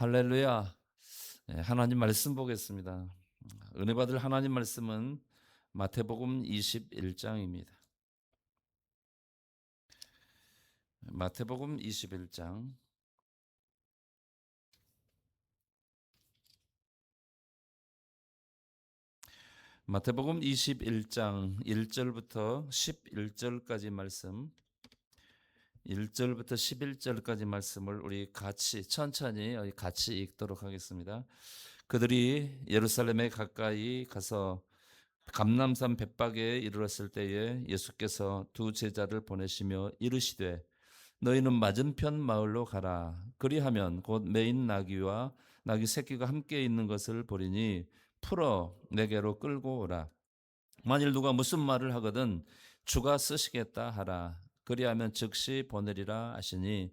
할렐루야. 네, 하나님 말씀 보겠습니다. 은혜 받을 하나님 말씀은 마태복음 21장입니다. 마태복음 21장. 마태복음 21장 1절부터 11절까지 말씀, 1절부터 11절까지 말씀을 우리 같이 천천히 같이 읽도록 하겠습니다. 그들이 예루살렘에 가까이 가서 감람산 벳박에 이르렀을 때에 예수께서 두 제자를 보내시며 이르시되 너희는 맞은편 마을로 가라. 그리하면 곧 매인 나귀와 나귀 새끼가 함께 있는 것을 보리니 풀어 내게로 끌고 오라. 만일 누가 무슨 말을 하거든 주가 쓰시겠다 하라. 그리하면 즉시 보내리라 하시니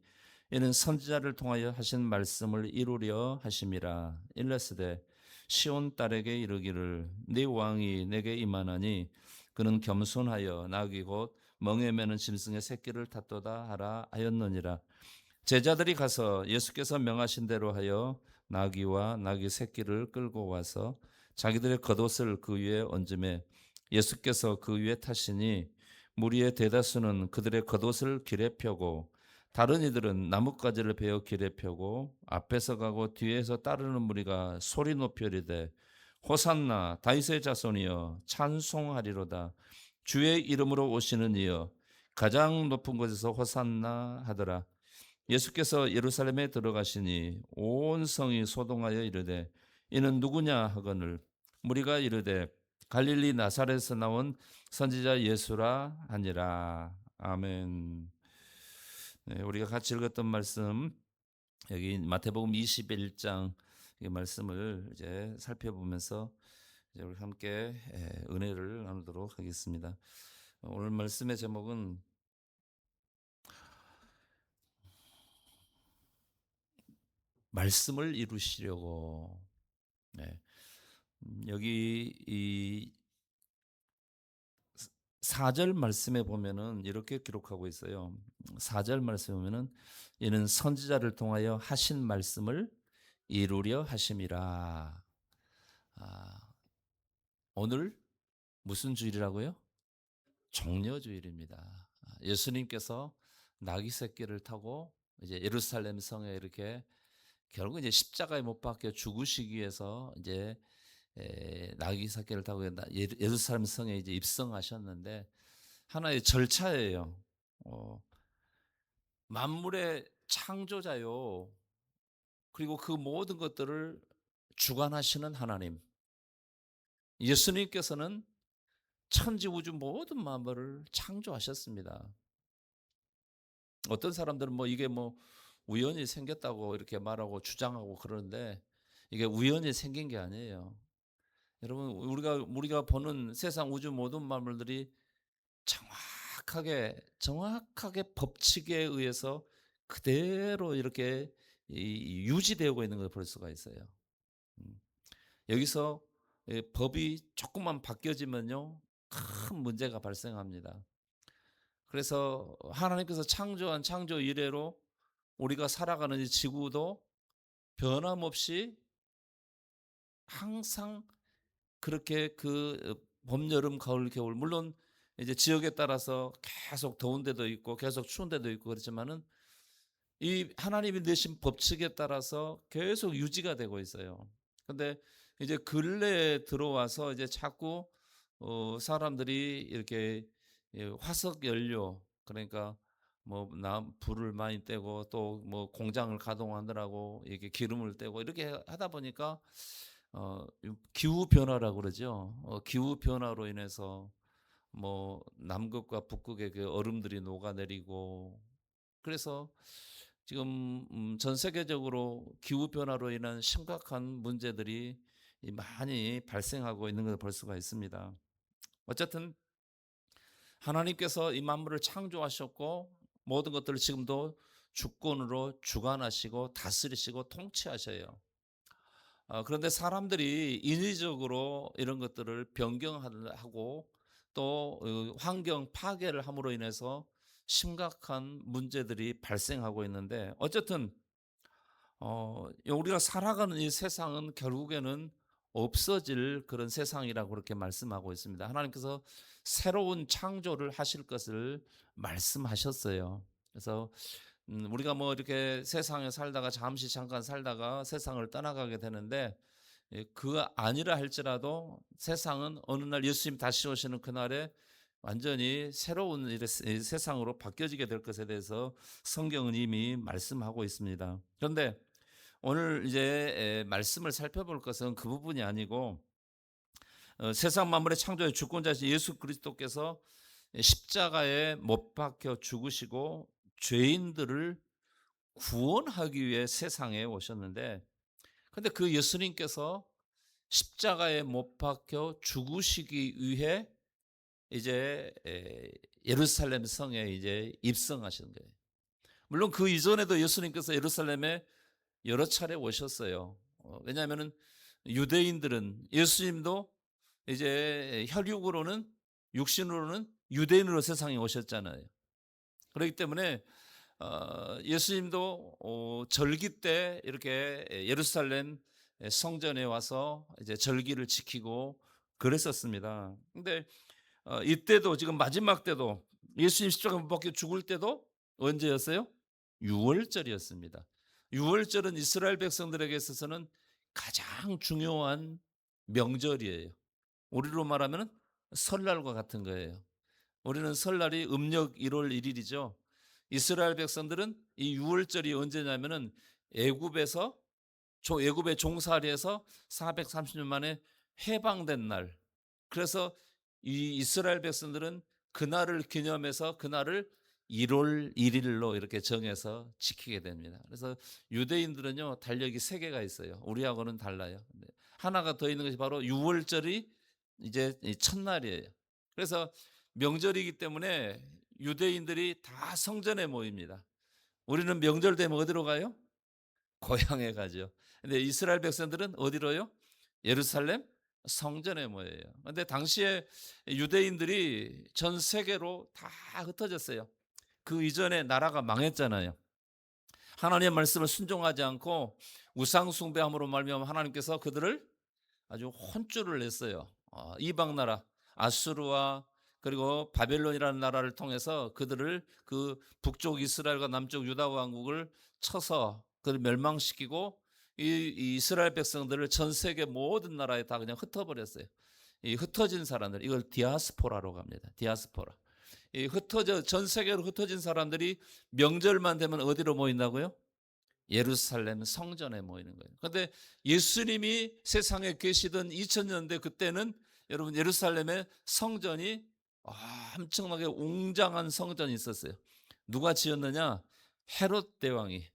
이는 선지자를 통하여 하신 말씀을 이루려 하심이라. 일러스되 시온 딸에게 이르기를 네 왕이 내게 임하나니 그는 겸손하여 나귀 곧 멍에 매는 짐승의 새끼를 탔도다 하라 하였느니라. 제자들이 가서 예수께서 명하신 대로 하여 나귀와 나귀 새끼를 끌고 와서 자기들의 겉옷을 그 위에 얹음에 예수께서 그 위에 타시니 무리의 대다수는 그들의 겉옷을 길에 펴고 다른 이들은 나뭇가지를 베어 길에 펴고 앞에서 가고 뒤에서 따르는 무리가 소리 높여 이르되 호산나 다윗의 자손이여 찬송하리로다. 주의 이름으로 오시는 이여 가장 높은 곳에서 호산나 하더라. 예수께서 예루살렘에 들어가시니 온 성이 소동하여 이르되 이는 누구냐 하거늘 무리가 이르되 갈릴리 나사렛에서 나온 선지자 예수라 하니라. 아멘. 네, 우리가 같이 읽었던 말씀 여기 마태복음 21장 이 말씀을 이제 살펴보면서 이제 우리 함께 은혜를 나누도록 하겠습니다. 오늘 말씀의 제목은 말씀을 이루시려고. 네. 여기 이 4절 말씀에 보면은 이렇게 기록하고 있어요. 4절 말씀에 보면은 이는 선지자를 통하여 하신 말씀을 이루려 하심이라. 아, 오늘 무슨 주일이라고요? 종려주일입니다. 예수님께서 나귀 새끼를 타고 이제 예루살렘 성에 이렇게 결국 이제 십자가에 못 박혀 죽으시기 위해서 이제 나귀 새끼를 타고 예루살렘 성에 이제 입성하셨는데 하나의 절차예요. 어, 만물의 창조자요. 그리고 그 모든 것들을 주관하시는 하나님. 예수님께서는 천지 우주 모든 만물을 창조하셨습니다. 어떤 사람들은 뭐 이게 뭐 우연히 생겼다고 이렇게 말하고 주장하고 그러는데 이게 우연히 생긴 게 아니에요. 여러분 우리가 보는 세상 우주 모든 만물들이 정확하게 법칙에 의해서 그대로 이렇게 유지되고 있는 걸 볼 수가 있어요. 음. 여기서 법이 조금만 바뀌어지면요 큰 문제가 발생합니다. 그래서 하나님께서 창조한 창조 이래로 우리가 살아가는 이 지구도 변함없이 항상 그렇게 봄, 여름, 가을, 겨울 물론 이제 지역에 따라서 계속 더운 데도 있고 계속 추운 데도 있고 그렇지만은 이 하나님이 내신 법칙에 따라서 계속 유지가 되고 있어요. 근데 이제 근래에 들어와서 이제 자꾸 사람들이 이렇게 화석 연료 그러니까 뭐 불을 많이 떼고 또 뭐 공장을 가동하느라고 이게 기름을 떼고 이렇게 하다 보니까 기후 변화라고 그러죠. 기후 변화로 인해서 뭐 남극과 북극의 그 얼음들이 녹아내리고 그래서 지금 전 세계적으로 기후 변화로 인한 심각한 문제들이 많이 발생하고 있는 것을 볼 수가 있습니다. 어쨌든 하나님께서 이 만물을 창조하셨고 모든 것들을 지금도 주권으로 주관하시고 다스리시고 통치하셔요. 그런데 사람들이 인위적으로 이런 것들을 변경하고 또 환경 파괴를 함으로 인해서 심각한 문제들이 발생하고 있는데 어쨌든 우리가 살아가는 이 세상은 결국에는 없어질 그런 세상이라고 그렇게 말씀하고 있습니다. 하나님께서 새로운 창조를 하실 것을 말씀하셨어요. 그래서 우리가 뭐 이렇게 세상에 살다가 잠시 잠깐 살다가 세상을 떠나가게 되는데, 그 아니라 할지라도 세상은 어느 날 예수님 다시 오시는 그날에 완전히 새로운 이 세상으로 바뀌어지게 될 것에 대해서 성경은 이미 말씀하고 있습니다. 그런데 오늘 이제 말씀을 살펴볼 것은 그 부분이 아니고, 세상 만물의 창조의 주권자이신 예수 그리스도께서 십자가에 못 박혀 죽으시고 죄인들을 구원하기 위해 세상에 오셨는데, 근데 그 예수님께서 십자가에 못 박혀 죽으시기 위해 이제 예루살렘 성에 이제 입성하신 거예요. 물론 그 이전에도 예수님께서 예루살렘에 여러 차례 오셨어요. 왜냐하면은 유대인들은 예수님도 이제 혈육으로는, 육신으로는 유대인으로 세상에 오셨잖아요. 그렇기 때문에 예수님도 절기 때 이렇게 예루살렘 성전에 와서 이제 절기를 지키고 그랬었습니다. 근데 이때도 지금 마지막 때도 예수님 십자가 못 박혀 죽을 때도 언제였어요? 유월절이었습니다. 유월절은 이스라엘 백성들에게 있어서는 가장 중요한 명절이에요. 우리로 말하면 설날과 같은 거예요. 우리는 설날이 음력 1월 1일이죠. 이스라엘 백성들은 이 유월절이 언제냐면은 애굽에서 애굽의 종살이에서 430년 만에 해방된 날. 그래서 이 이스라엘 백성들은 그날을 기념해서 그날을 1월 1일로 이렇게 정해서 지키게 됩니다. 그래서 유대인들은요, 달력이 세 개가 있어요. 우리하고는 달라요. 하나가 더 있는 것이 바로 유월절이 이제 첫날이에요. 그래서 명절이기 때문에 유대인들이 다 성전에 모입니다. 우리는 명절 되면 어디로 가요? 고향에 가죠. 근데 이스라엘 백성들은 어디로요? 예루살렘 성전에 모여요. 근데 당시에 유대인들이 전 세계로 다 흩어졌어요. 그 이전에 나라가 망했잖아요. 하나님의 말씀을 순종하지 않고 우상 숭배함으로 말미암아 하나님께서 그들을 아주 혼쭐을 냈어요. 이방 나라 아수르와 그리고 바벨론이라는 나라를 통해서 그들을, 그 북쪽 이스라엘과 남쪽 유다 왕국을 쳐서 그를 멸망시키고 이 이스라엘 백성들을 전 세계 모든 나라에 다 그냥 흩어버렸어요. 이 흩어진 사람들, 이걸 디아스포라로 합니다. 디아스포라. 이 흩어져 전 세계로 흩어진 사람들이 명절만 되면 어디로 모인다고요? 예루살렘 성전에 모이는 거예요. 그런데 예수님이 세상에 계시던 2000년대 그때는 여러분 예루살렘의 성전이 엄청나게 웅장한 성전이 있었어요. 누가 지었느냐? 헤롯 대왕이.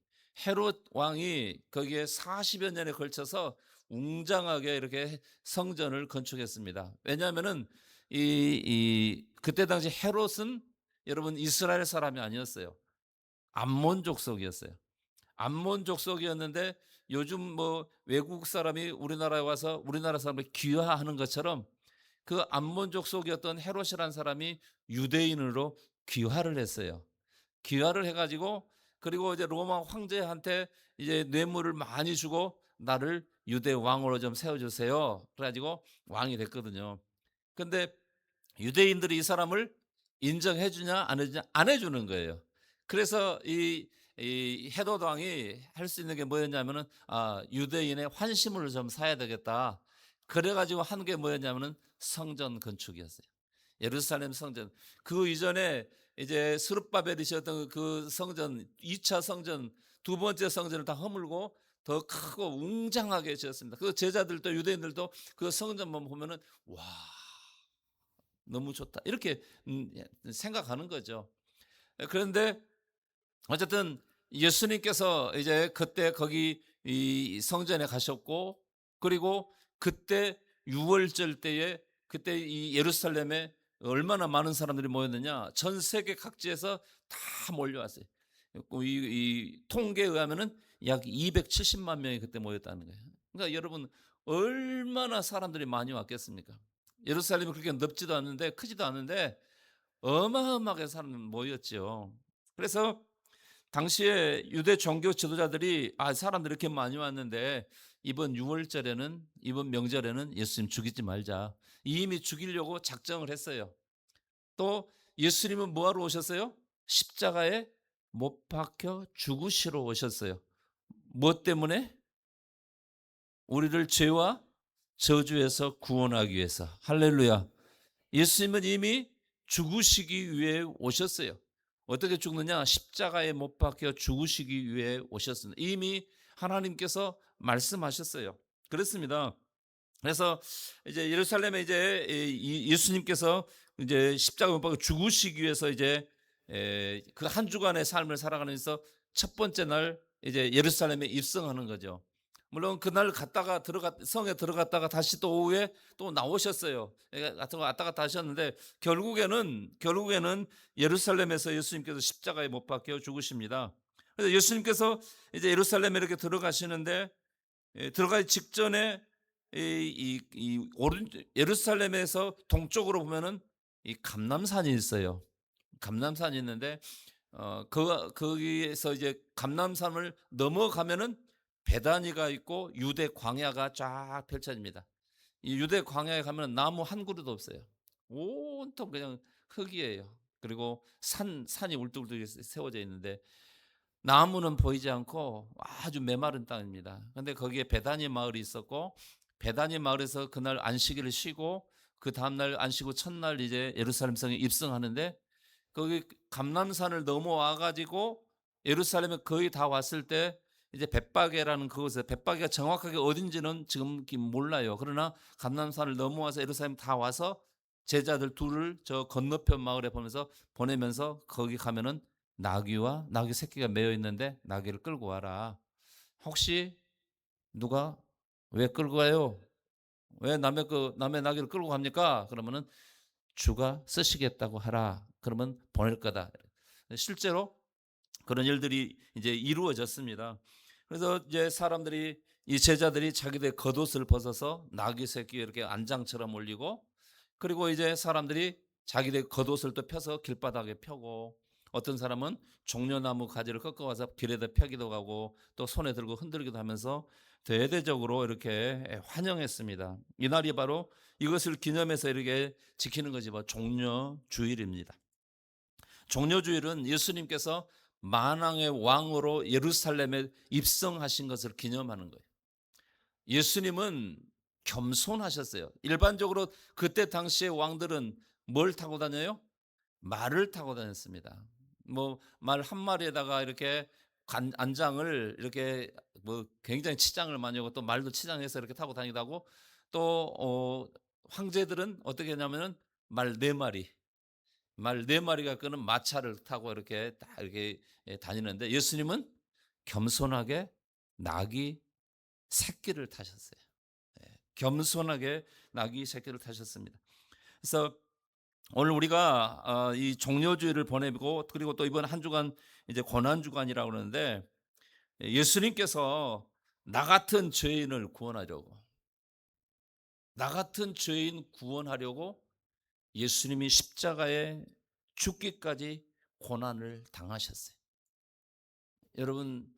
헤롯 왕이 거기에 40여 년에 걸쳐서 웅장하게 이렇게 성전을 건축했습니다. 왜냐하면은 그때 당시 헤롯은 여러분 이스라엘 사람이 아니었어요. 암몬 족속이었어요. 암몬 족속이었는데 요즘 뭐 외국 사람이 우리나라에 와서 우리나라 사람을 귀화하는 것처럼 그 암몬 족속이었던 헤롯이라는 사람이 유대인으로 귀화를 했어요. 귀화를 해가지고 그리고 이제 로마 황제한테 이제 뇌물을 많이 주고 나를 유대 왕으로 좀 세워주세요. 그래가지고 왕이 됐거든요. 근데 유대인들이 이 사람을 인정해 주냐 안 해주냐 안 해주는 거예요. 그래서 이 헤롯 왕이 할 수 있는 게 뭐였냐면은 유대인의 환심을 좀 사야 되겠다. 그래가지고 한 게 뭐였냐면은 성전 건축이었어요. 예루살렘 성전. 그 이전에 이제 스룹바벨이 지었던 그 성전, 2차 성전, 두 번째 성전을 다 허물고 더 크고 웅장하게 지었습니다. 그 제자들도 유대인들도 그 성전만 보면은 와, 너무 좋다. 이렇게 생각하는 거죠. 그런데 어쨌든 예수님께서 이제 그때 거기 이 성전에 가셨고, 그리고 그때 유월절 때에 그때 이 예루살렘에 얼마나 많은 사람들이 모였느냐? 전 세계 각지에서 다 몰려왔어요. 이 통계에 의하면은 약 270만 명이 그때 모였다는 거예요. 그러니까 여러분 얼마나 사람들이 많이 왔겠습니까? 예루살렘이 그렇게 넓지도 않는데 크지도 않은데 어마어마하게 사람 모였죠. 그래서 당시에 유대 종교 지도자들이 사람들이 이렇게 많이 왔는데 이번 6월절에는 이번 명절에는 예수님 죽이지 말자. 이미 죽이려고 작정을 했어요. 또 예수님은 뭐하러 오셨어요? 십자가에 못 박혀 죽으시러 오셨어요. 무엇 때문에? 우리를 죄와 저주에서 구원하기 위해서. 할렐루야. 예수님은 이미 죽으시기 위해 오셨어요. 어떻게 죽느냐? 십자가에 못 박혀 죽으시기 위해 오셨습니다. 이미 하나님께서 말씀하셨어요. 그렇습니다. 그래서 이제 예루살렘에 이제 예수님께서 이제 십자가에 못 박혀 죽으시기 위해서 이제 그 한 주간의 삶을 살아가면서 첫 번째 날 이제 예루살렘에 입성하는 거죠. 물론 그날 갔다가 성에 들어갔다가 다시 또 오후에 또 나오셨어요. 왔다 갔다 하셨는데 결국에는 예루살렘에서 예수님께서 십자가에 못 박혀 죽으십니다. 그래서 예수님께서 이제 예루살렘에 이렇게 들어가시는데 들어가기 직전에 예루살렘에서 동쪽으로 보면은 이 감람산이 있어요. 감람산이 있는데 거기에서 이제 감람산을 넘어가면은 베다니가 있고 유대 광야가 쫙 펼쳐집니다. 이 유대 광야에 가면 나무 한 그루도 없어요. 온통 그냥 흙이에요. 그리고 산이 울뚝울뚝 세워져 있는데 나무는 보이지 않고 아주 메마른 땅입니다. 근데 거기에 베다니 마을이 있었고 베다니 마을에서 그날 안식일을 쉬고 그 다음날 안식 후 첫날 이제 예루살렘 성에 입성하는데 거기 감람산을 넘어와 가지고 예루살렘에 거의 다 왔을 때 이제 벳바게라는 그곳에 벳바게가 정확하게 어딘지는 지금 몰라요. 그러나 감람산을 넘어와서 예루살렘 다 와서 제자들 둘을 저 건너편 마을에 보내면서 거기 가면은 나귀와 나귀 새끼가 매여 있는데 나귀를 끌고 와라. 혹시 누가 왜 끌고 가요? 왜 남의 나귀를 끌고 갑니까? 그러면은 주가 쓰시겠다고 하라. 그러면 보낼 거다. 실제로 그런 일들이 이제 이루어졌습니다. 그래서 이제 이 제자들이 자기들 겉옷을 벗어서 나귀 새끼 이렇게 안장처럼 올리고 그리고 이제 사람들이 자기들 겉옷을 또 펴서 길바닥에 펴고 어떤 사람은 종려나무 가지를 꺾어와서 길에다 펴기도 하고 또 손에 들고 흔들기도 하면서 대대적으로 이렇게 환영했습니다. 이날이 바로 이것을 기념해서 이렇게 지키는 것이 바로 종려주일입니다. 종려주일은 예수님께서 만왕의 왕으로 예루살렘에 입성하신 것을 기념하는 거예요. 예수님은 겸손하셨어요. 일반적으로 그때 당시의 왕들은 뭘 타고 다녀요? 말을 타고 다녔습니다. 뭐 말 한 마리에다가 이렇게 안장을 이렇게 뭐 굉장히 치장을 많이 하고 또 말도 치장해서 이렇게 타고 다니기도 하고 또 황제들은 어떻게 했냐면은 말 네 마리가 끄는 마차를 타고 이렇게 딱 이렇게 다니는데 예수님은 겸손하게 나귀 새끼를 타셨어요. 겸손하게 나귀 새끼를 타셨습니다. 그래서 오늘 우리가 이 종려주일을 보내고 그리고 또 이번 한 주간 이제 고난 주간이라고 그러는데 예수님께서 나 같은 죄인을 구원하려고 나 같은 죄인 구원하려고 예수님이 십자가에 죽기까지 고난을 당하셨어요. 여러분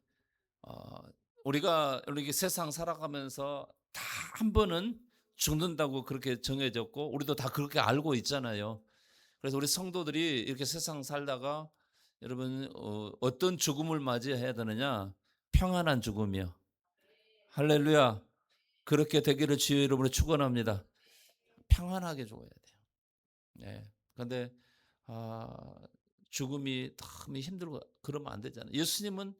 우리가 이렇게 세상 살아가면서 다 한 번은 죽는다고 그렇게 정해졌고 우리도 다 그렇게 알고 있잖아요. 그래서 우리 성도들이 이렇게 세상 살다가 여러분 어떤 죽음을 맞이해야 되느냐? 평안한 죽음이요. 할렐루야. 그렇게 되기를 주의 이름으로 축원합니다. 평안하게 죽어야 돼요. 네. 그런데 아, 죽음이 너무 힘들고 그러면 안 되잖아요. 예수님은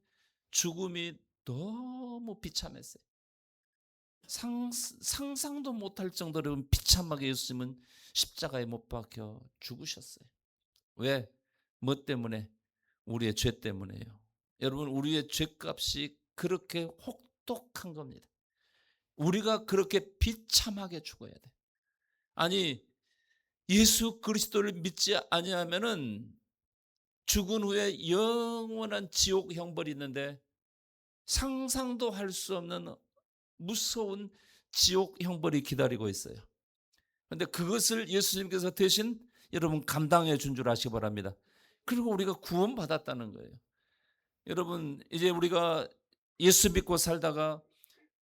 죽음이 너무 비참했어요. 상상도 못할 정도로 비참하게 예수님은 십자가에 못 박혀 죽으셨어요. 왜? 뭐 때문에? 우리의 죄 때문에요. 여러분, 우리의 죄값이 그렇게 혹독한 겁니다. 우리가 그렇게 비참하게 죽어야 돼. 아니, 예수 그리스도를 믿지 아니하면은 죽은 후에 영원한 지옥 형벌이 있는데 상상도 할 수 없는 무서운 지옥 형벌이 기다리고 있어요. 그런데 그것을 예수님께서 대신 여러분 감당해 준 줄 아시기 바랍니다. 그리고 우리가 구원받았다는 거예요. 여러분 이제 우리가 예수 믿고 살다가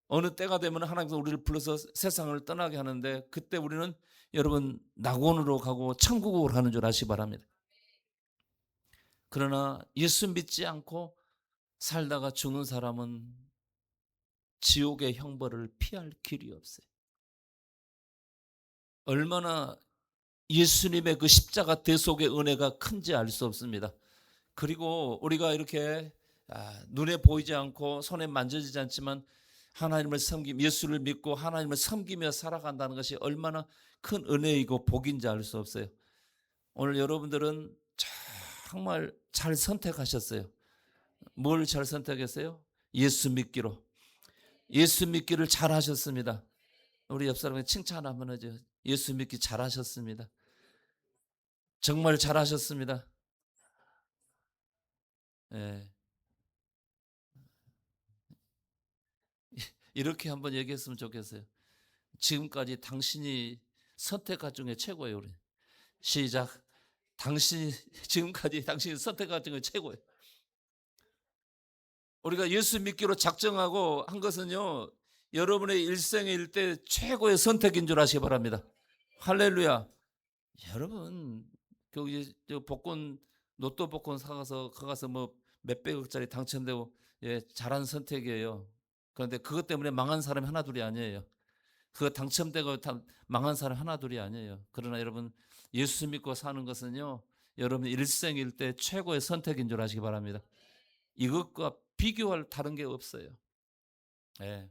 어느 때가 되면 하나님께서 우리를 불러서 세상을 떠나게 하는데 그때 우리는 여러분 낙원으로 가고 천국으로 가는 줄 아시기 바랍니다. 그러나 예수 믿지 않고 살다가 죽는 사람은 지옥의 형벌을 피할 길이 없어요. 얼마나 예수님의 그 십자가 대속의 은혜가 큰지 알 수 없습니다. 그리고 우리가 이렇게 눈에 보이지 않고 손에 만져지지 않지만 하나님을 예수를 믿고 하나님을 섬기며 살아간다는 것이 얼마나 큰 은혜이고 복인지 알 수 없어요. 오늘 여러분들은 정말 잘 선택하셨어요. 뭘 잘 선택했어요? 예수 믿기로. 예수 믿기를 잘 하셨습니다. 우리 옆 사람에게 칭찬 한번 하죠. 예수 믿기 잘 하셨습니다. 정말 잘 하셨습니다. 예. 이렇게 한번 얘기했으면 좋겠어요. 지금까지 당신이 선택한 중에 최고예요. 우리. 시작. 지금까지 당신이 선택한 중에 최고예요. 우리가 예수 믿기로 작정하고 한 것은요, 여러분의 일생의 일대 최고의 선택인 줄 아시기 바랍니다. 할렐루야. 여러분, 거기 복권, 로또 복권 가서 뭐 몇백억짜리 당첨되고, 예, 잘한 선택이에요. 그런데 그것 때문에 망한 사람이 하나둘이 아니에요. 그거 당첨되고 망한 사람 하나둘이 아니에요. 그러나 여러분, 예수 믿고 사는 것은요, 여러분 일생일 때 최고의 선택인 줄 아시기 바랍니다. 이것과 비교할 다른 게 없어요. 예.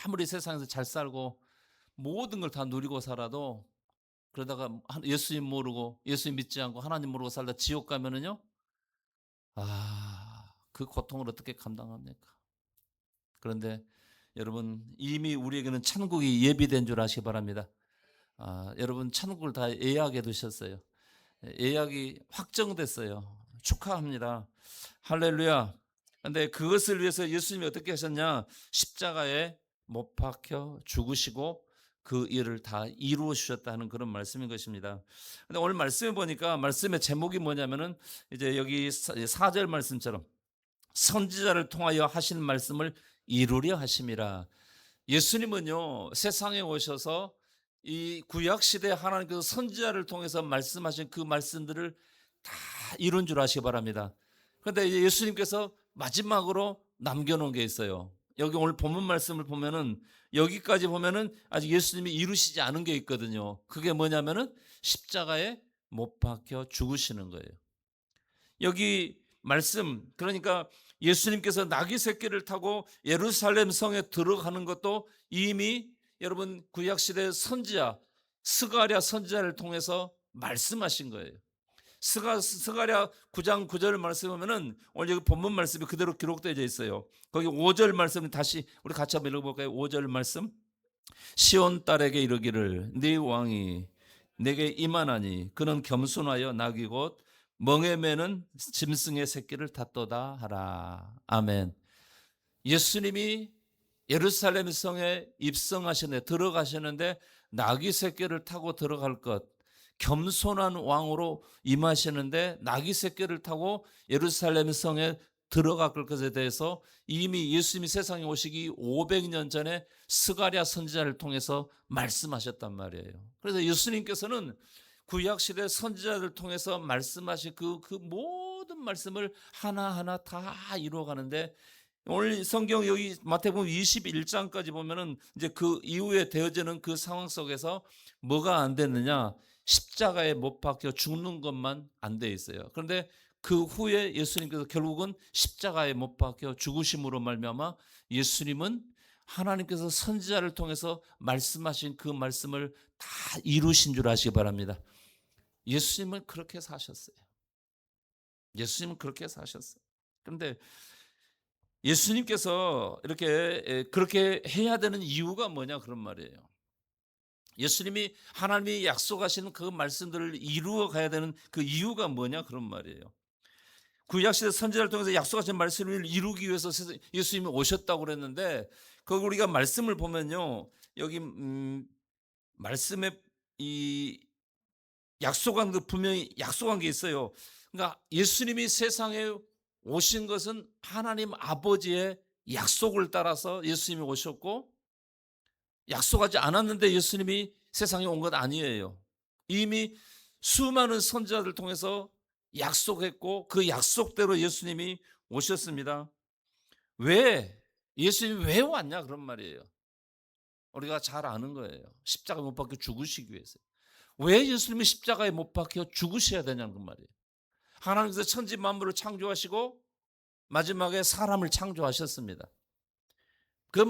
아무리 세상에서 잘 살고 모든 걸 다 누리고 살아도 그러다가 예수님 모르고 예수님 믿지 않고 하나님 모르고 살다 지옥 가면은요, 그 고통을 어떻게 감당합니까? 그런데 여러분 이미 우리에게는 천국이 예비된 줄 아시기 바랍니다. 여러분 천국을 다 예약해 두셨어요. 예약이 확정됐어요. 축하합니다. 할렐루야. 근데 그것을 위해서 예수님이 어떻게 하셨냐? 십자가에 못 박혀 죽으시고 그 일을 다 이루어 주셨다는 그런 말씀인 것입니다. 근데 오늘 말씀에 보니까 말씀의 제목이 뭐냐면은 이제 여기 4절 말씀처럼 선지자를 통하여 하신 말씀을 이루려 하심이라. 예수님은요, 세상에 오셔서 이 구약 시대 하나님께서 선지자를 통해서 말씀하신 그 말씀들을 다 이룬 줄 아시기 바랍니다. 그런데 예수님께서 마지막으로 남겨놓은 게 있어요. 여기 오늘 본문 말씀을 보면은 여기까지 보면은 아직 예수님이 이루시지 않은 게 있거든요. 그게 뭐냐면은 십자가에 못 박혀 죽으시는 거예요. 여기 말씀, 그러니까 예수님께서 나귀 새끼를 타고 예루살렘 성에 들어가는 것도 이미 여러분 구약시대 선지자 스가랴 선지자를 통해서 말씀하신 거예요. 스가랴 9장 9절 말씀하면은 오늘 여기 본문 말씀이 그대로 기록되어 있어요. 거기 5절 말씀 다시 우리 같이 한번 읽어볼까요? 5절 말씀. 시온 딸에게 이르기를 네 왕이 내게 임하나니 그는 겸손하여 낙이 곧 멍에 매는 짐승의 새끼를 탔도다 하라. 아멘. 예수님이 예루살렘 성에 입성하시는데 들어가시는데 낙이 새끼를 타고 들어갈 것, 겸손한 왕으로 임하시는데 낙이 새끼를 타고 예루살렘 성에 들어갈 것에 대해서 이미 예수님이 세상에 오시기 500년 전에 스가랴 선지자를 통해서 말씀하셨단 말이에요. 그래서 예수님께서는 구약시대 선지자를 통해서 말씀하신 그 모든 말씀을 하나하나 다 이루어가는데 오늘 성경 여기 마태복음 21장까지 보면은 이제 그 이후에 되어지는 그 상황 속에서 뭐가 안 됐느냐? 십자가에 못 박혀 죽는 것만 안 돼 있어요. 그런데 그 후에 예수님께서 결국은 십자가에 못 박혀 죽으심으로 말미암아 예수님은 하나님께서 선지자를 통해서 말씀하신 그 말씀을 다 이루신 줄 아시기 바랍니다. 예수님은 그렇게 사셨어요. 예수님은 그렇게 사셨어요. 그런데 예수님께서 이렇게 그렇게 해야 되는 이유가 뭐냐 그런 말이에요. 예수님이 하나님이 약속하시는 그 말씀들을 이루어 가야 되는 그 이유가 뭐냐 그런 말이에요. 구약시대 선지자를 통해서 약속하신 말씀을 이루기 위해서 예수님이 오셨다고 그랬는데 거기 우리가 말씀을 보면요. 여기 말씀에 이 약속한 그 분명히 약속한 게 있어요. 그러니까 예수님이 세상에 오신 것은 하나님 아버지의 약속을 따라서 예수님이 오셨고, 약속하지 않았는데 예수님이 세상에 온 것 아니에요. 이미 수많은 선지자들 통해서 약속했고 그 약속대로 예수님이 오셨습니다. 왜? 예수님이 왜 왔냐 그런 말이에요. 우리가 잘 아는 거예요. 십자가에 못 박혀 죽으시기 위해서. 왜 예수님이 십자가에 못 박혀 죽으셔야 되냐는 그 말이에요. 하나님께서 천지 만물을 창조하시고 마지막에 사람을 창조하셨습니다. 그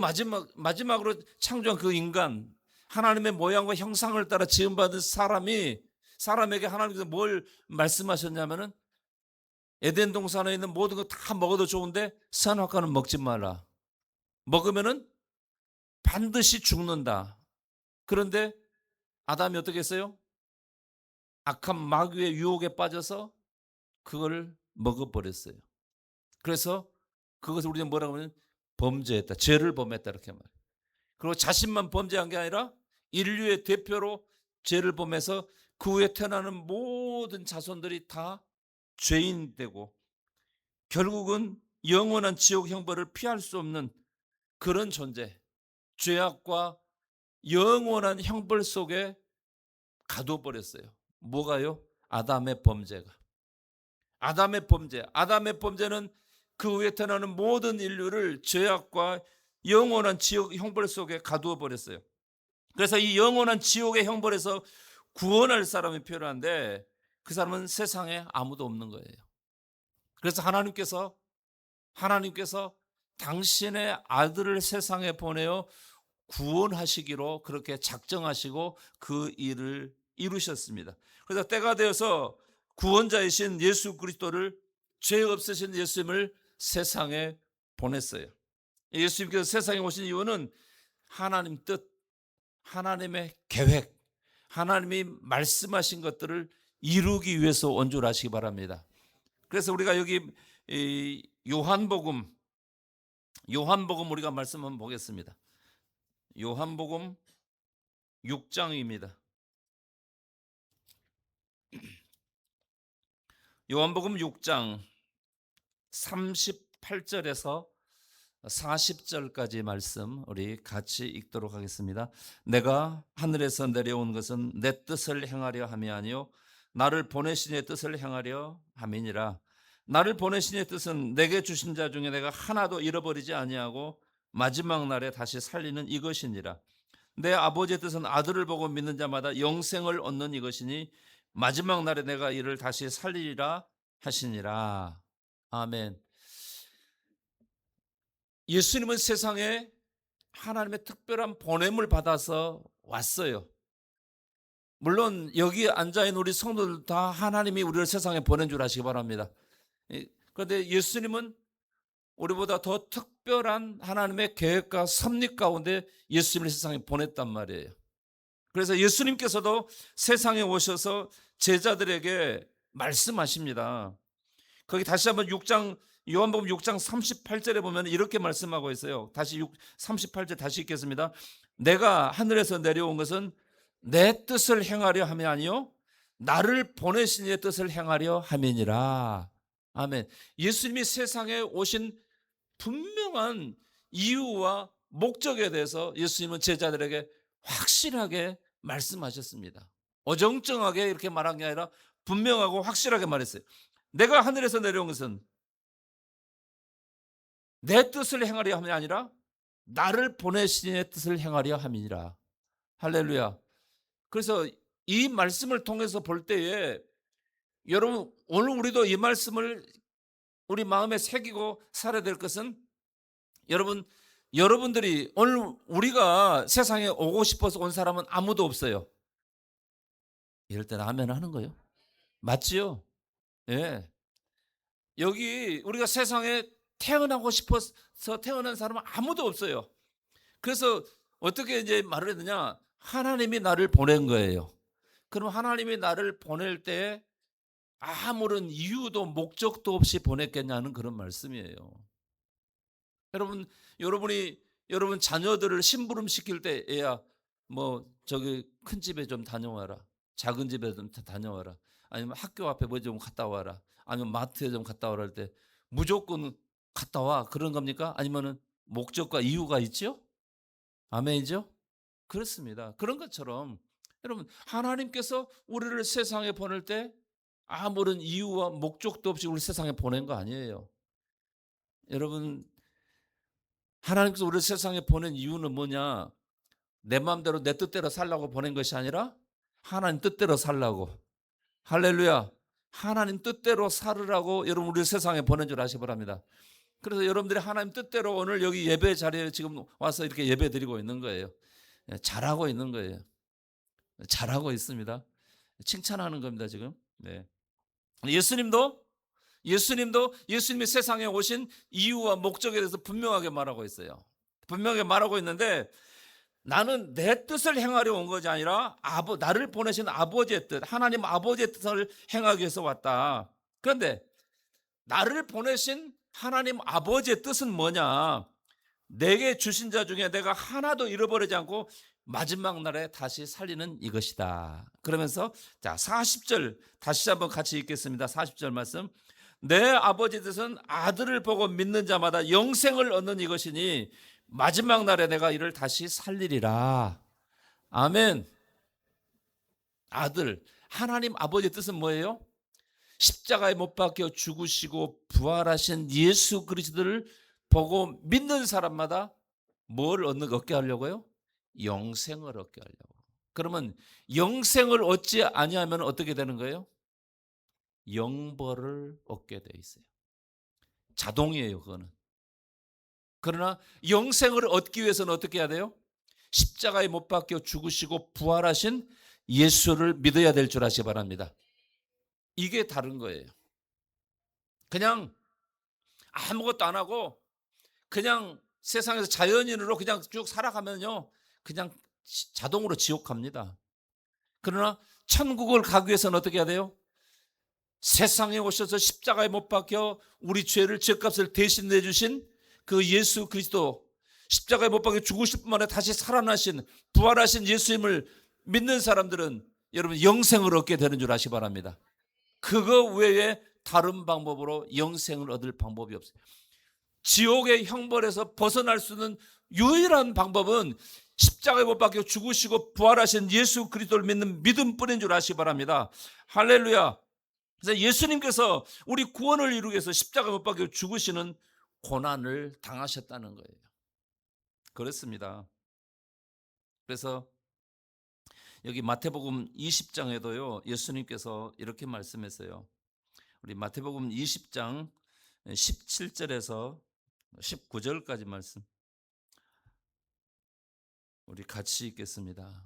마지막으로 창조한 그 인간, 하나님의 모양과 형상을 따라 지음받은 사람에게 하나님께서 뭘 말씀하셨냐면은 에덴 동산에 있는 모든 거 다 먹어도 좋은데 선악과는 먹지 마라. 먹으면은 반드시 죽는다. 그런데 아담이 어떻게 했어요? 악한 마귀의 유혹에 빠져서 그걸 먹어버렸어요. 그래서 그것을 우리는 뭐라고 하면 범죄했다. 죄를 범했다 이렇게 말해요. 그리고 자신만 범죄한 게 아니라 인류의 대표로 죄를 범해서 그 후에 태어나는 모든 자손들이 다 죄인 되고 결국은 영원한 지옥 형벌을 피할 수 없는 그런 존재, 죄악과 영원한 형벌 속에 가둬버렸어요. 뭐가요? 아담의 범죄가. 아담의 범죄는 그 후에 태어나는 모든 인류를 죄악과 영원한 지옥 형벌 속에 가두어 버렸어요. 그래서 이 영원한 지옥의 형벌에서 구원할 사람이 필요한데 그 사람은 세상에 아무도 없는 거예요. 그래서 하나님께서 당신의 아들을 세상에 보내어 구원하시기로 그렇게 작정하시고 그 일을 이루셨습니다. 그래서 때가 되어서 구원자이신 예수 그리스도를, 죄 없으신 예수님을 세상에 보냈어요. 예수님께서 세상에 오신 이유는 하나님 뜻, 하나님의 계획, 하나님이 말씀하신 것들을 이루기 위해서 온 줄 아시기 바랍니다. 그래서 우리가 여기 요한복음 우리가 말씀 한번 보겠습니다. 요한복음 6장입니다. 요한복음 6장 38절에서 40절까지 말씀 우리 같이 읽도록 하겠습니다. 내가 하늘에서 내려온 것은 내 뜻을 행하려 함이 아니요 나를 보내신 이의 뜻을 행하려 함이니라. 나를 보내신 이의 뜻은 내게 주신 자 중에 내가 하나도 잃어버리지 아니하고 마지막 날에 다시 살리는 이것이니라. 내 아버지의 뜻은 아들을 보고 믿는 자마다 영생을 얻는 이것이니 마지막 날에 내가 이를 다시 살리리라 하시니라. 아멘. 예수님은 세상에 하나님의 특별한 보냄을 받아서 왔어요. 물론 여기 앉아있는 우리 성도들 다 하나님이 우리를 세상에 보낸 줄 아시기 바랍니다. 그런데 예수님은 우리보다 더 특별한 하나님의 계획과 섭리 가운데 예수님을 세상에 보냈단 말이에요. 그래서 예수님께서도 세상에 오셔서 제자들에게 말씀하십니다. 거기 다시 한번 요한복음 6장 38절에 보면 이렇게 말씀하고 있어요. 다시 38절 다시 읽겠습니다. 내가 하늘에서 내려온 것은 내 뜻을 행하려 함이 아니요 나를 보내신 이의 뜻을 행하려 함이니라. 아멘. 예수님이 세상에 오신 분명한 이유와 목적에 대해서 예수님은 제자들에게 확실하게 말씀하셨습니다. 어정쩡하게 이렇게 말한 게 아니라 분명하고 확실하게 말했어요. 내가 하늘에서 내려온 것은 내 뜻을 행하려 함이 아니라 나를 보내신 이의 뜻을 행하려 함이니라. 할렐루야. 그래서 이 말씀을 통해서 볼 때에 여러분 오늘 우리도 이 말씀을 우리 마음에 새기고 살아야 될 것은 여러분들이 오늘 우리가 세상에 오고 싶어서 온 사람은 아무도 없어요. 이럴 때는 아멘 하는 거예요. 맞지요? 예. 여기 우리가 세상에 태어나고 싶어서 태어난 사람은 아무도 없어요. 그래서 어떻게 이제 말을 해야 되냐? 하나님이 나를 보낸 거예요. 그럼 하나님이 나를 보낼 때 아무런 이유도 목적도 없이 보냈겠냐는 그런 말씀이에요. 여러분 자녀들을 심부름 시킬 때 애야 뭐 저기 큰 집에 좀 다녀와라. 작은 집에 좀 다녀와라. 아니면 학교 앞에 뭐 좀 갔다 와라. 아니면 마트에 좀 갔다 와라 할 때 무조건 갔다 와 그런 겁니까? 아니면은 목적과 이유가 있죠? 아멘이죠? 그렇습니다. 그런 것처럼 여러분 하나님께서 우리를 세상에 보낼 때 아무런 이유와 목적도 없이 우리 세상에 보낸 거 아니에요. 여러분 하나님께서 우리를 세상에 보낸 이유는 뭐냐? 내 마음대로 내 뜻대로 살라고 보낸 것이 아니라 하나님 뜻대로 살라고. 할렐루야. 하나님 뜻대로 살으라고 여러분 우리 세상에 보낸 줄 아시기 바랍니다. 그래서 여러분들이 하나님 뜻대로 오늘 여기 예배 자리에 지금 와서 이렇게 예배 드리고 있는 거예요. 잘하고 있는 거예요. 잘하고 있습니다. 칭찬하는 겁니다, 지금. 네. 예수님도 예수님이 세상에 오신 이유와 목적에 대해서 분명하게 말하고 있어요. 분명하게 말하고 있는데 나는 내 뜻을 행하려 온 것이 아니라 나를 보내신 아버지의 뜻, 하나님 아버지의 뜻을 행하기 위해서 왔다. 그런데 나를 보내신 하나님 아버지의 뜻은 뭐냐? 내게 주신 자 중에 내가 하나도 잃어버리지 않고 마지막 날에 다시 살리는 이것이다. 그러면서 자 40절 다시 한번 같이 읽겠습니다. 40절 말씀. 내 아버지 뜻은 아들을 보고 믿는 자마다 영생을 얻는 이것이니 마지막 날에 내가 이를 다시 살리리라. 아멘. 아들, 하나님 아버지의 뜻은 뭐예요? 십자가에 못 박혀 죽으시고 부활하신 예수 그리스도를 보고 믿는 사람마다 뭘 얻게 하려고요? 영생을 얻게 하려고. 그러면 영생을 얻지 아니하면 어떻게 되는 거예요? 영벌을 얻게 돼 있어요. 자동이에요, 그거는. 그러나 영생을 얻기 위해서는 어떻게 해야 돼요? 십자가에 못 박혀 죽으시고 부활하신 예수를 믿어야 될 줄 아시기 바랍니다. 이게 다른 거예요. 그냥 아무것도 안 하고 그냥 세상에서 자연인으로 그냥 쭉 살아가면요, 그냥 자동으로 지옥 갑니다. 그러나 천국을 가기 위해서는 어떻게 해야 돼요? 세상에 오셔서 십자가에 못 박혀 우리 죄를 죄값을 대신 내주신 그 예수 그리스도, 십자가에 못 박혀 죽으실 뿐만 아니라 다시 살아나신 부활하신 예수님을 믿는 사람들은 여러분 영생을 얻게 되는 줄 아시기 바랍니다. 그거 외에 다른 방법으로 영생을 얻을 방법이 없어요. 지옥의 형벌에서 벗어날 수 있는 유일한 방법은 십자가에 못 박혀 죽으시고 부활하신 예수 그리스도를 믿는 믿음뿐인 줄 아시기 바랍니다. 할렐루야. 그래서 예수님께서 우리 구원을 이루기 위해서 십자가에 못 박혀 죽으시는 고난을 당하셨다는 거예요. 그렇습니다. 그래서 여기 마태복음 20장에도요 예수님께서 이렇게 말씀했어요. 우리 마태복음 20장 17절에서 19절까지 말씀 우리 같이 읽겠습니다.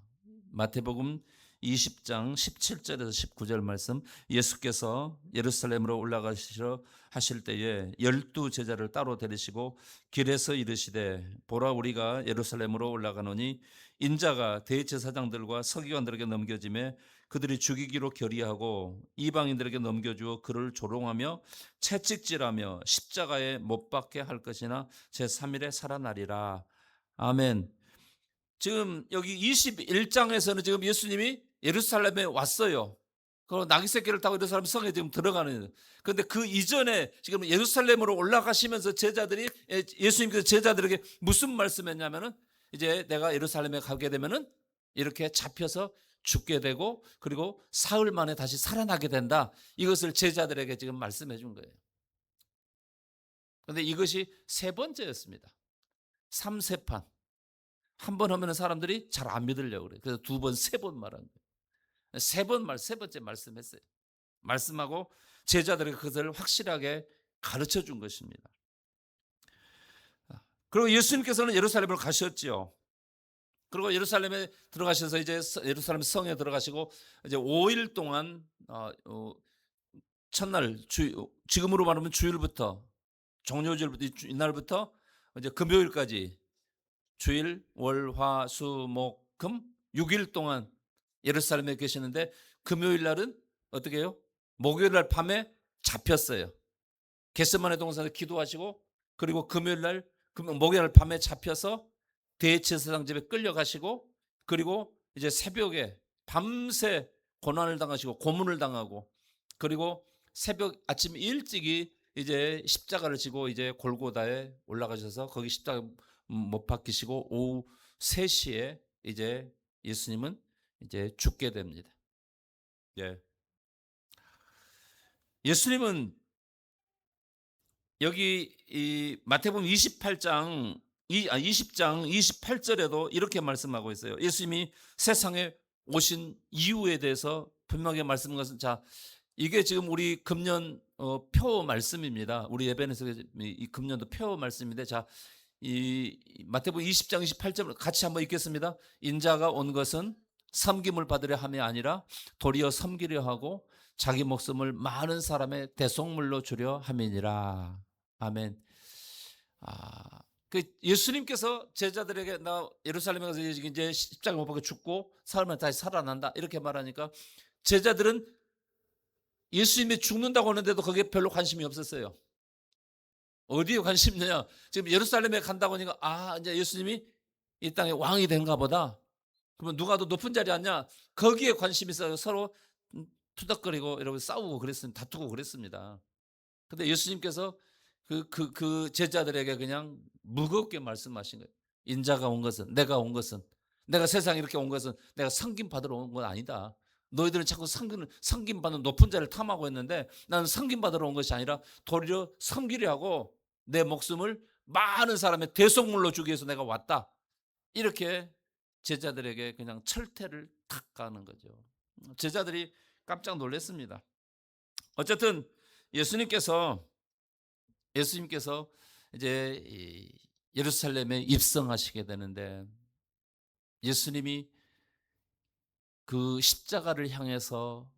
마태복음 20장 17절에서 19절 말씀. 예수께서 예루살렘으로 올라가시려 하실 때에 12 제자를 따로 데리시고 길에서 이르시되 보라 우리가 예루살렘으로 올라가노니 인자가 대제사장들과 서기관들에게 넘겨지매 그들이 죽이기로 결의하고 이방인들에게 넘겨주어 그를 조롱하며 채찍질하며 십자가에 못 박게 할 것이나 제3일에 살아나리라. 아멘. 지금 여기 21장에서는 지금 예수님이 예루살렘에 왔어요. 그리고 나귀새끼를 타고 예루살렘 성에 지금 들어가는. 그런데 그 이전에 지금 예루살렘으로 올라가시면서 제자들이 예수님께서 제자들에게 무슨 말씀했냐면은 이제 내가 예루살렘에 가게 되면은 이렇게 잡혀서 죽게 되고 그리고 사흘 만에 다시 살아나게 된다. 이것을 제자들에게 지금 말씀해 준 거예요. 그런데 이것이 세 번째였습니다. 3세판. 한 번 하면 사람들이 잘 안 믿으려고 그래요. 그래서 두 번, 세 번 말한 거예요. 세 번째 말씀했어요. 말씀하고 제자들에게 그것을 확실하게 가르쳐 준 것입니다. 그리고 예수님께서는 예루살렘으로 가셨죠. 그리고 예루살렘에 들어가셔서 이제 예루살렘 성에 들어가시고 이제 5일 동안 첫날 지금으로 말하면 주일부터 종료주일부터 이날부터 이제 금요일까지 주일, 월, 화, 수, 목, 금 6일 동안 예루살렘에 계시는데 금요일 날은 어떻게 해요? 목요일 날 밤에 잡혔어요. 겟세마네 동산에서 기도하시고 그리고 금요일 날 목요일 날 밤에 잡혀서 대제사장 집에 끌려가시고 그리고 이제 새벽에 밤새 고난을 당하시고 고문을 당하고 그리고 새벽 아침 일찍이 이제 십자가를 지고 이제 골고다에 올라가셔서 거기 십자가 못 박히시고 오후 3시에 이제 예수님은 이제 죽게 됩니다. 예. 예수님은 여기 이 마태복음 28장 20장 28절에도 이렇게 말씀하고 있어요. 예수님이 세상에 오신 이유에 대해서 분명하게 말씀한 것은, 자, 이게 지금 우리 금년 표 말씀입니다. 우리 예배에서 이 금년도 표 말씀인데, 자, 이 마태복음 20장 28절 같이 한번 읽겠습니다. 인자가 온 것은 섬김을 받으려 함이 아니라 도리어 섬기려 하고 자기 목숨을 많은 사람의 대속물로 주려 함이니라. 아멘. 그 예수님께서 제자들에게 나 예루살렘에 가서 이제 십자가 못 박혀 죽고 사람은 다시 살아난다 이렇게 말하니까 제자들은 예수님이 죽는다고 하는데도 거기에 별로 관심이 없었어요. 어디에 관심이 있느냐? 지금 예루살렘에 간다고 하니까 이제 예수님이 이 땅의 왕이 된가 보다. 그러면 누가 더 높은 자리에 앉냐? 거기에 관심이 있어요. 서로 투닥거리고 이러고 싸우고 그랬습니다. 다투고 그랬습니다. 근데 예수님께서 그 제자들에게 그냥 무겁게 말씀하신 거예요. 인자가 온 것은, 내가 온 것은, 내가 세상에 이렇게 온 것은 내가 섬김 받으러 온 건 아니다. 너희들은 자꾸 섬김 받는 높은 자를 탐하고 있는데 나는 섬김 받으러 온 것이 아니라 도리어 섬기려 하고 내 목숨을 많은 사람의 대속물로 주기 위해서 내가 왔다. 이렇게 제자들에게 그냥 철퇴를 탁 가는 거죠. 제자들이 깜짝 놀랐습니다. 어쨌든 예수님께서 이제 예루살렘에 입성하시게 되는데, 예수님이 그 십자가를 향해서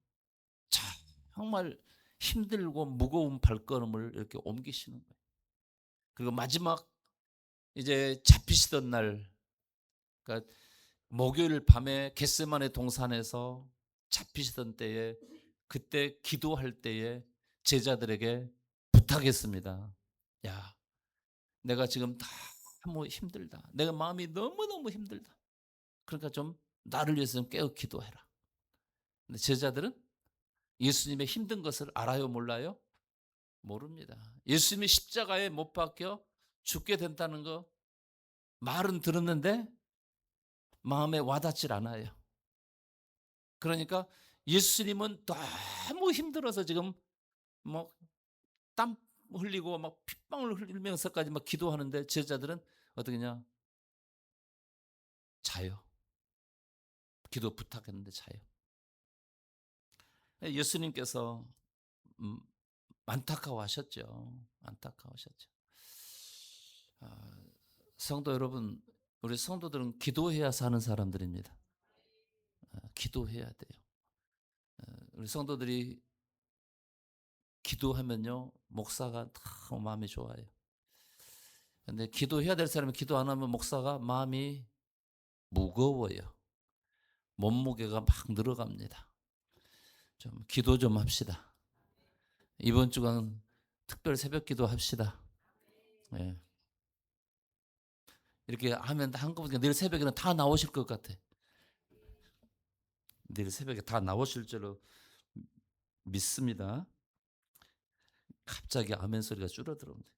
정말 힘들고 무거운 발걸음을 이렇게 옮기시는 거예요. 그리고 마지막 이제 잡히시던 날, 그러니까 목요일 밤에 겟세마네 동산에서 잡히시던 때에, 그때 기도할 때에 제자들에게 부탁했습니다. 야, 내가 지금 너무 힘들다. 내가 마음이 너무너무 힘들다. 그러니까 좀 나를 위해서 좀 깨어 기도해라. 근데 제자들은 예수님의 힘든 것을 알아요, 몰라요? 모릅니다. 예수님이 십자가에 못 박혀 죽게 된다는 거 말은 들었는데 마음에 와닿질 않아요. 그러니까 예수님은 너무 힘들어서 지금 뭐 땀 흘리고 막 핏방울 흘리면서까지 막 기도하는데 제자들은 어떻게냐? 자요. 기도 부탁했는데 자요. 예수님께서 음, 안타까워하셨죠. 안타까워하셨죠. 성도 여러분, 우리 성도들은 기도해야 사는 사람들입니다. 기도해야 돼요. 우리 성도들이 기도하면요, 목사가 너무 마음이 좋아요. 근데 기도해야 될 사람이 기도 안 하면 목사가 마음이 무거워요. 몸무게가 막 늘어갑니다. 좀 기도 좀 합시다. 이번 주간 특별 새벽 기도 합시다. 예. 이렇게 하면 한꺼번에 내일 새벽에는 다 나오실 것 같아. 내일 새벽에 다 나오실 줄로 믿습니다. 갑자기 아멘 소리가 줄어들었는데.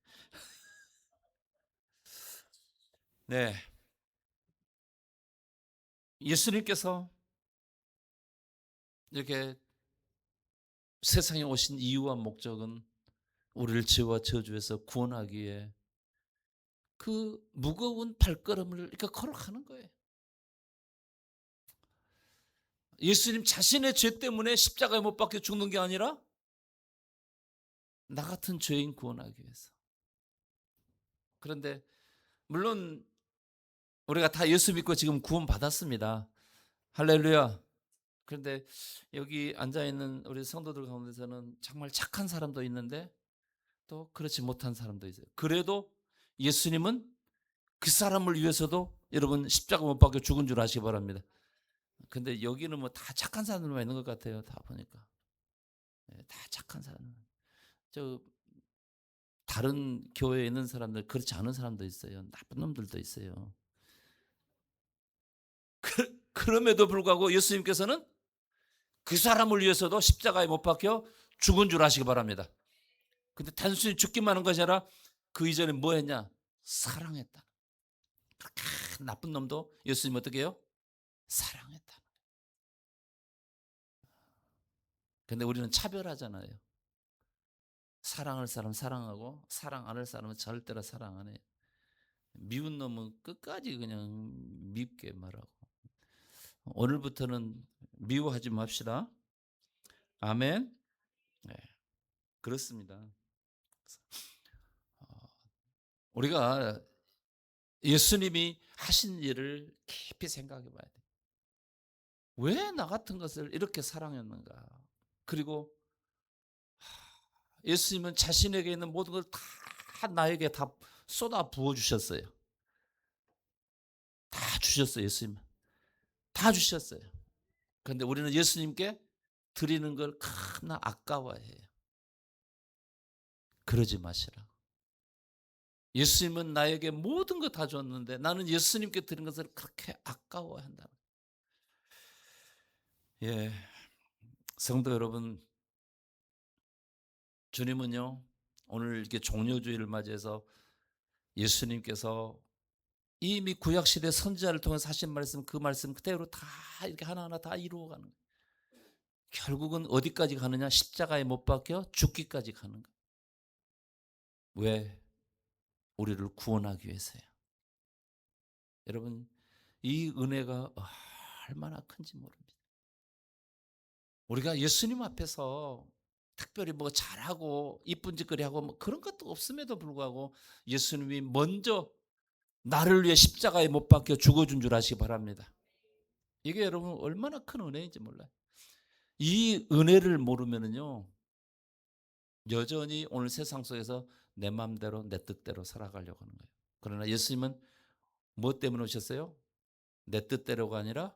네. 예수님께서 이렇게 세상에 오신 이유와 목적은 우리를 죄와 저주에서 구원하기 위해 그 무거운 발걸음을 이렇게 걸어가는 거예요. 예수님 자신의 죄 때문에 십자가에 못 박혀 죽는 게 아니라 나 같은 죄인 구원하기 위해서. 그런데 물론 우리가 다 예수 믿고 지금 구원 받았습니다. 할렐루야. 그런데 여기 앉아있는 우리 성도들 가운데서는 정말 착한 사람도 있는데 또 그렇지 못한 사람도 있어요. 그래도 예수님은 그 사람을 위해서도 여러분 십자가 못 박혀 죽은 줄 아시기 바랍니다. 근데 여기는 뭐 다 착한 사람들만 있는 것 같아요. 다 보니까. 다 착한 사람. 저 다른 교회에 있는 사람들 그렇지 않은 사람도 있어요. 나쁜 놈들도 있어요. 그럼에도 불구하고 예수님께서는 그 사람을 위해서도 십자가에 못 박혀 죽은 줄 아시기 바랍니다. 근데 단순히 죽기만 한 것이 아니라 그 이전에 뭐 했냐? 사랑했다. 그렇게 나쁜 놈도 예수님 어떻게 해요? 사랑했다. 근데 우리는 차별하잖아요. 사랑할 사람 사랑하고 사랑 안 할 사람은 절대로 사랑 안 해요. 미운 놈은 끝까지 그냥 밉게 말하고. 오늘부터는 미워하지 맙시다. 아멘. 네, 그렇습니다. 우리가 예수님이 하신 일을 깊이 생각해 봐야 돼. 왜 나 같은 것을 이렇게 사랑했는가? 그리고 예수님은 자신에게 있는 모든 걸 다 나에게 다 쏟아 부어 주셨어요. 다 주셨어요. 예수님 다 주셨어요. 그런데 우리는 예수님께 드리는 걸 너무나 아까워해요. 그러지 마시라. 예수님은 나에게 모든 거 다 줬는데 나는 예수님께 드린 것을 그렇게 아까워한다. 예, 성도 여러분, 주님은요 오늘 이렇게 종료주의를 맞이해서 예수님께서 이미 구약시대 선지자를 통해서 하신 말씀, 그 말씀 그대로 다 이렇게 하나하나 다 이루어가는 거예요. 결국은 어디까지 가느냐? 십자가에 못 박혀 죽기까지 가는 거예요. 왜? 우리를 구원하기 위해서요. 여러분, 이 은혜가 얼마나 큰지 모릅니다. 우리가 예수님 앞에서 특별히 뭐 잘하고 이쁜 짓거리 하고 뭐 그런 것도 없음에도 불구하고 예수님이 먼저 나를 위해 십자가에 못 박혀 죽어준 줄 아시기 바랍니다. 이게 여러분 얼마나 큰 은혜인지 몰라요. 이 은혜를 모르면은요 여전히 오늘 세상 속에서 내 마음대로 내 뜻대로 살아가려고 하는 거예요. 그러나 예수님은 무엇 때문에 오셨어요? 내 뜻대로가 아니라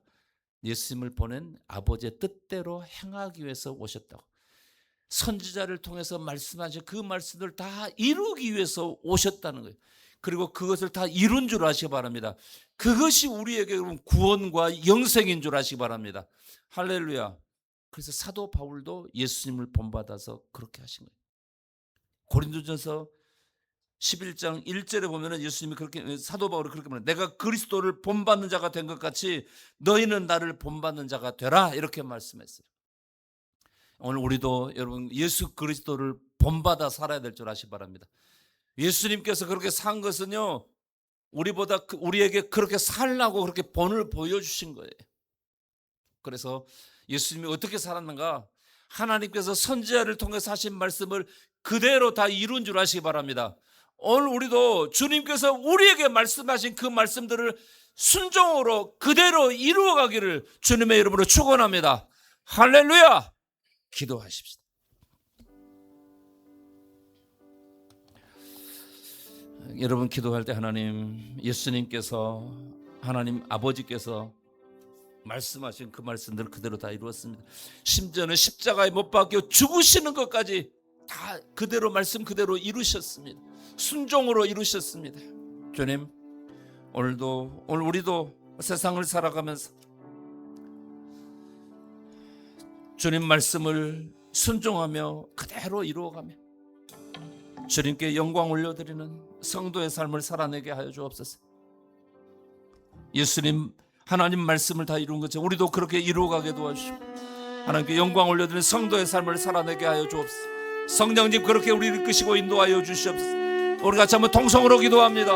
예수님을 보낸 아버지의 뜻대로 행하기 위해서 오셨다고. 선지자를 통해서 말씀하신 그 말씀을 다 이루기 위해서 오셨다는 거예요. 그리고 그것을 다 이룬 줄 아시기 바랍니다. 그것이 우리에게 구원과 영생인 줄 아시기 바랍니다. 할렐루야. 그래서 사도 바울도 예수님을 본받아서 그렇게 하신 거예요. 고린도전서 11장 1절에 보면은 예수님이 그렇게, 사도 바울이 그렇게 말해요. 내가 그리스도를 본받는 자가 된 것 같이 너희는 나를 본받는 자가 되라, 이렇게 말씀했어요. 오늘 우리도 여러분 예수 그리스도를 본받아 살아야 될 줄 아시기 바랍니다. 예수님께서 그렇게 산 것은요 우리에게 그렇게 살라고 그렇게 본을 보여주신 거예요. 그래서 예수님이 어떻게 살았는가? 하나님께서 선지자를 통해서 하신 말씀을 그대로 다 이룬 줄 아시기 바랍니다. 오늘 우리도 주님께서 우리에게 말씀하신 그 말씀들을 순종으로 그대로 이루어가기를 주님의 이름으로 축원합니다. 할렐루야. 기도하십시다. 여러분 기도할 때 하나님, 예수님께서, 하나님 아버지께서 말씀하신 그 말씀들을 그대로 다 이루었습니다. 심지어는 십자가에 못 박혀 죽으시는 것까지 다 그대로 말씀 그대로 이루셨습니다. 순종으로 이루셨습니다. 주님, 오늘 우리도 세상을 살아가면서 주님 말씀을 순종하며 그대로 이루어가며 주님께 영광 올려드리는 성도의 삶을 살아내게 하여 주옵소서. 예수님 하나님 말씀을 다 이룬 것처럼 우리도 그렇게 이루어가게 도와주시고 하나님께 영광 올려드리는 성도의 삶을 살아내게 하여 주옵소서. 성령님 그렇게 우리를 이끄시고 인도하여 주시옵소서. 우리 같이 한번 통성으로 기도합니다.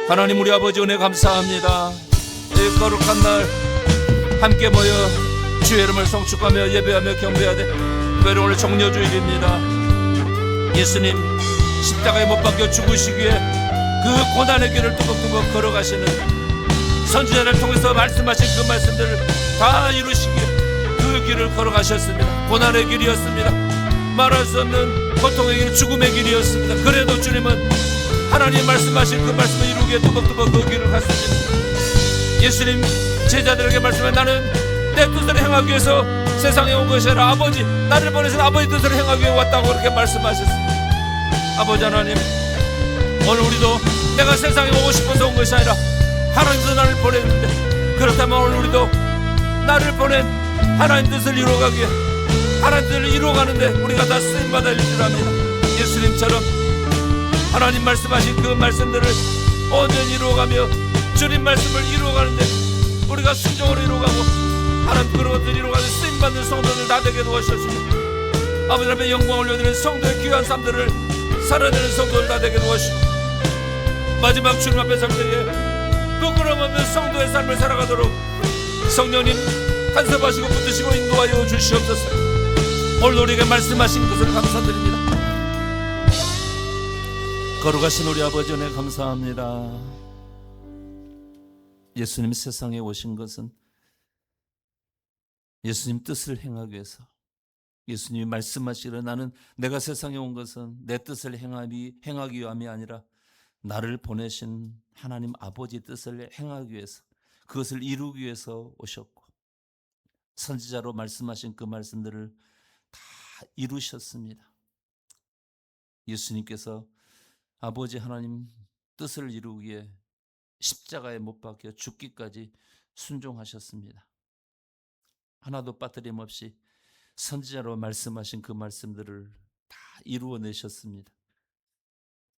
하나님 우리 아버지 은혜 감사합니다. 이 거룩한 날 함께 모여 주의 이름을 송축하며 예배하며 경배하되 특별히 오늘 종려주일입니다. 예수님 십자가에 못 박혀 죽으시기에 그 고난의 길을 뚜벅뚜벅 걸어가시는 선지자를 통해서 말씀하신 그 말씀들을 다 이루시기에 그 길을 걸어가셨습니다. 고난의 길이었습니다. 말할 수 없는 고통의 길, 죽음의 길이었습니다. 그래도 주님은 하나님 말씀하신 그 말씀을 이루기에 뚜벅뚜벅 그 길을 갔습니다. 예수님 제자들에게 말씀해 나는 내 뜻을 행하기 위해서 세상에 온 것이 아니라 아버지 나를 보내서 아버지 뜻을 행하기 위해 왔다고 그렇게 말씀하셨습니다. 아버지 하나님, 오늘 우리도 내가 세상에 오고 싶어서 온 것이 아니라 하나님께서 나를 보냈는데, 그렇다면 오늘 우리도 나를 보낸 하나님 뜻을 이루어가기에 하나님 뜻을 이루어가는데 우리가 다 쓰임받아야 될 줄 압니다. 예수님 예수님처럼 하나님 말씀하신 그 말씀들을 온전히 이루어가며 주님 말씀을 이루어가는데 우리가 순종으로 이루어가고 하나님 그런 것들 이루어가는 쓰임받는 성도들 다 되게 도와주시옵소서. 아버지 앞에 영광 올려드리는 성도의 귀한 삶들을 살아내는 성도들 다 되게 도와주시고 마지막 주님 앞에 설 때에 부끄러움 없는 성도의 삶을 살아가도록 성령님 간섭하시고 붙드시고 인도하여 주시옵소서. 오늘 우리에게 말씀하신 것을 감사드립니다. 거룩하신 우리 아버지 은혜 감사합니다. 예수님 세상에 오신 것은 예수님 뜻을 행하기 위해서, 예수님이 말씀하시기를 나는 내가 세상에 온 것은 내 뜻을 행하기 위함이 아니라 나를 보내신 하나님 아버지 뜻을 행하기 위해서, 그것을 이루기 위해서 오셨고 선지자로 말씀하신 그 말씀들을 다 이루셨습니다. 예수님께서 아버지 하나님 뜻을 이루기 위해 십자가에 못 박혀 죽기까지 순종하셨습니다. 하나도 빠뜨림 없이 선지자로 말씀하신 그 말씀들을 다 이루어내셨습니다.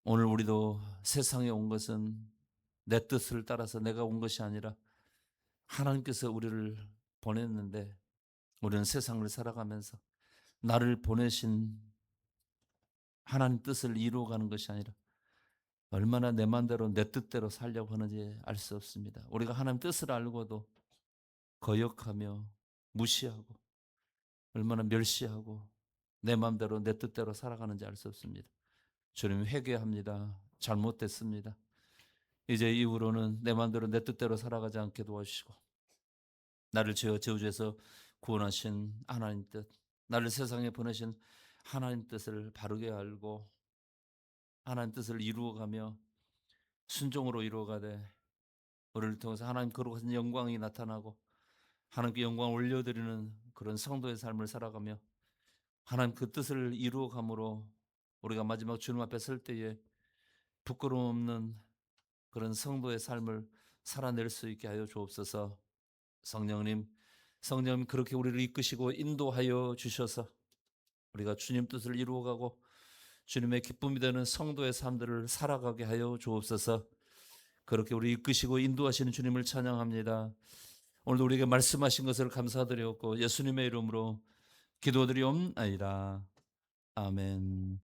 오늘 우리도 세상에 온 것은 내 뜻을 따라서 내가 온 것이 아니라 하나님께서 우리를 보냈는데 우리는 세상을 살아가면서 나를 보내신 하나님 뜻을 이루어가는 것이 아니라 얼마나 내 마음대로 내 뜻대로 살려고 하는지 알 수 없습니다. 우리가 하나님 뜻을 알고도 거역하며 무시하고 얼마나 멸시하고 내 마음대로 내 뜻대로 살아가는지 알 수 없습니다. 주님 회개합니다. 잘못됐습니다. 이제 이후로는 내 마음대로 내 뜻대로 살아가지 않게 도와주시고 나를 죄와 저주에서 구원하신 하나님 뜻, 나를 세상에 보내신 하나님 뜻을 바르게 알고 하나님 뜻을 이루어가며 순종으로 이루어가되 우리를 통해서 하나님 거룩하신 영광이 나타나고 하나님께 영광을 올려드리는 그런 성도의 삶을 살아가며 하나님 그 뜻을 이루어감으로 우리가 마지막 주님 앞에 설 때에 부끄러움 없는 그런 성도의 삶을 살아낼 수 있게 하여 주옵소서. 성령님 그렇게 우리를 이끄시고 인도하여 주셔서 우리가 주님 뜻을 이루어가고 주님의 기쁨이 되는 성도의 삶들을 살아가게 하여 주옵소서. 그렇게 우리 이끄시고 인도하시는 주님을 찬양합니다. 오늘도 우리에게 말씀하신 것을 감사드렸고 예수님의 이름으로 기도드리옵나이다. 아멘.